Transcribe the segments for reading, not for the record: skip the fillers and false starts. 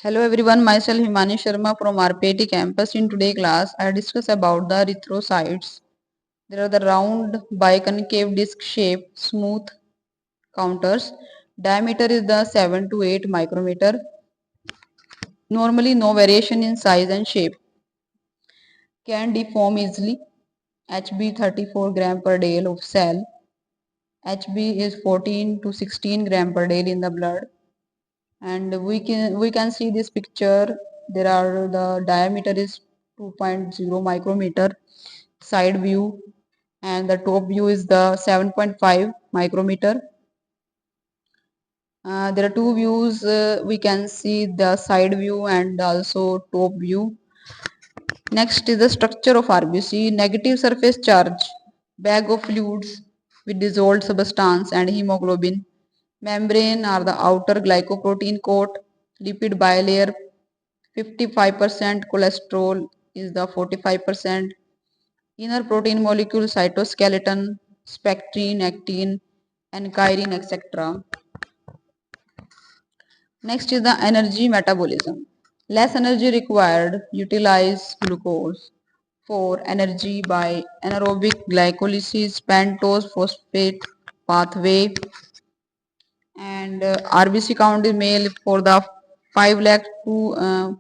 Hello everyone, myself Himani Sharma from RPIT campus. In today's class, I discuss about the erythrocytes. There are the round biconcave disc shape smooth counters. Diameter is the 7 to 8 micrometer. Normally no variation in size and shape. Can deform easily. HB 34 gram per day of cell. HB is 14 to 16 gram per day in the blood. And we can see this picture. There are the diameter is 2.0 micrometer, side view, and the top view is the 7.5 micrometer. There are two views. We can see the side view and also top view. Next is the structure of RBC. Negative surface charge, bag of fluids with dissolved substance and hemoglobin. Membrane are the outer glycoprotein coat, lipid bilayer 55%, cholesterol is the 45%, inner protein molecule cytoskeleton, spectrin, actin, and chirine, etc. Next is the energy metabolism. Less energy required, utilize glucose for energy by anaerobic glycolysis, pentose phosphate pathway, and RBC count is male for the 5 lakh to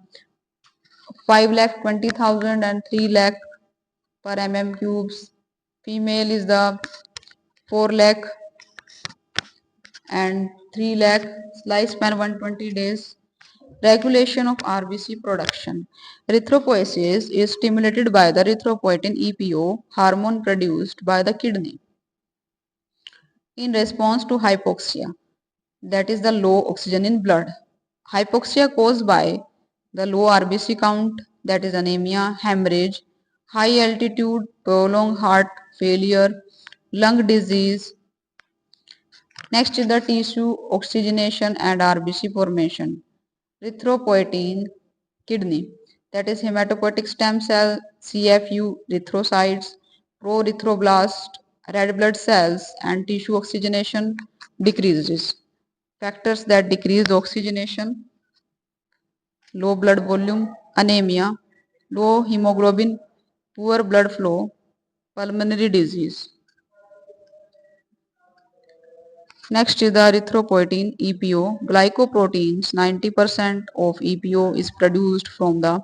5 lakh 20,000 and 3 lakh per mm cubes. Female is the 4 lakh and 3 lakh. Lifespan 120 days. Regulation of RBC production. Erythropoiesis is stimulated by the erythropoietin EPO hormone produced by the kidney in response to hypoxia, that is the low oxygen in blood. Hypoxia caused by the low RBC count, that is anemia, hemorrhage, high altitude, prolonged heart failure, lung disease. Next is the tissue oxygenation and RBC formation. Erythropoietin, kidney, that is hematopoietic stem cell, CFU, erythrocytes, proerythroblast, red blood cells, and tissue oxygenation decreases. Factors that decrease oxygenation: low blood volume, anemia, low hemoglobin, poor blood flow, pulmonary disease. Next is the erythropoietin EPO. Glycoproteins, 90% of EPO is produced from the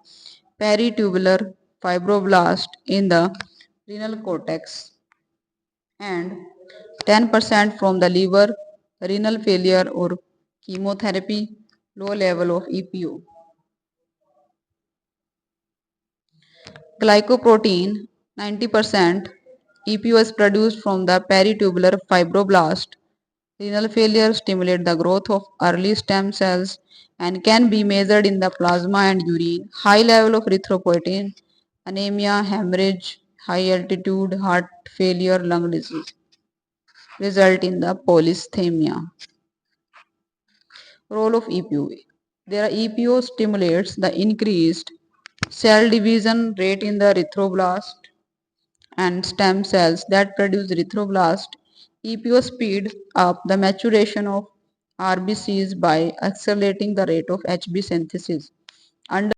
peritubular fibroblast in the renal cortex and 10% from the liver, renal failure or chemotherapy, low level of EPO. Glycoprotein, 90% EPO is produced from the peritubular fibroblast. Renal failure stimulates the growth of early stem cells and can be measured in the plasma and urine. High level of erythropoietin, anemia, hemorrhage, high altitude, heart failure, lung disease result in the polycythemia. Role of EPO. There are EPO stimulates the increased cell division rate in the erythroblast and stem cells that produce erythroblast. EPO speed up the maturation of RBCs by accelerating the rate of HB synthesis. Under